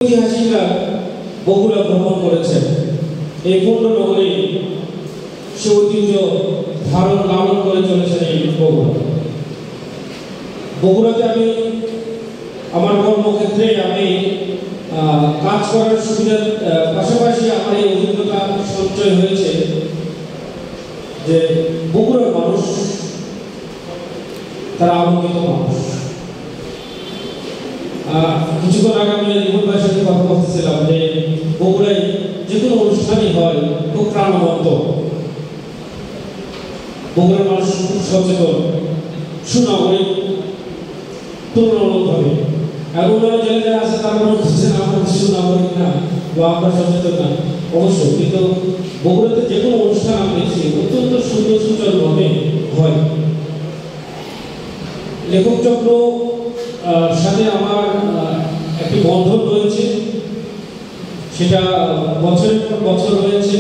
ঐতিহাসিকরা বগুড়া ভ্রমণ করেছেন। এই পূর্ণ নগরী সে ঐতিহ্য ধারণ লালন করে চলেছেন এই বগুড়াতে আমি আমার কর্মক্ষেত্রে আমি কাজ করার সুবিধার পাশাপাশি আমার এই অভিজ্ঞতা সঞ্চয় হয়েছে যে বগুড়ার মানুষ তারা আলোকিত মানুষ। কিছুক্ষণ আগে আমি রিপোর্ট ভাইয়ের সাথে কথা বলতেছিলাম যে বগুড়ায় যে কোনো অনুষ্ঠানই হয় খুব প্রাণবন্ত, বগুড়ার মানুষ খুব সচেতন, সুনাগরিক তুলনামূলকভাবে। আর অন্যান্য জেলায় যারা আছে তারা মনে করছেন আমরা সুনাগরিক না বা আমরা সচেতন না, অবশ্যই, কিন্তু বগুড়াতে যে কোনো অনুষ্ঠান আমি দেখছি অত্যন্ত সুন্দর সুচারুভাবে হয়। লেখক চক্র সাথে আমার একটি বন্ধন রয়েছে, সেটা বছরের পর বছর রয়েছে।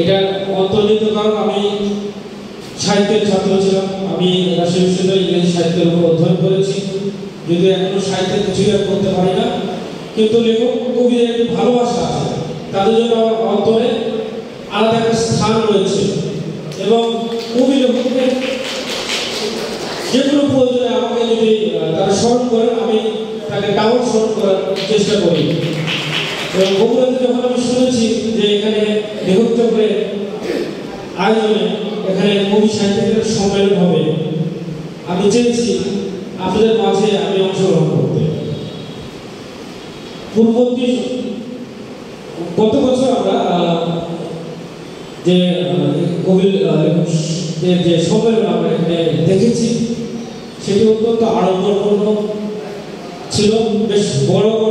এটা অন্তর্নিহিত কারণ আমি সাহিত্যের ছাত্র ছিলাম, আমি রাজশাহী বিশ্ববিদ্যালয়ে ইংরেজি সাহিত্যের উপর অধ্যয়ন করেছি, যদিও এখনো সাহিত্যের কিছুই আর করতে পারি না, কিন্তু লেখক কবিদের একটি ভালোবাসা আছে, তাদের জন্য আমার অন্তরে আলাদা একটা স্থান রয়েছে। এবং কবি লেখককে যে কোনো প্রয়োজনে আমাকে যদি তারা স্মরণ করেন আমি তাকে ডাবল স্মরণ করার চেষ্টা করি। এবং বগুড়াতে যখন আমি শুনেছি যে এখানে লেখক চক্রের আয়োজনে এখানে কবি সাহিত্যিকদের সম্মেলন হবে, আমি চেয়েছি আপনাদের মাঝে আমি অংশগ্রহণ করতে। পূর্ববর্তী গত বছর আমরা যে কবি যে সম্মেলন আমরা এখানে দেখেছি সেটি অত্যন্ত আড়ম্বরপূর্ণ ছিল, বেশ বড় বড়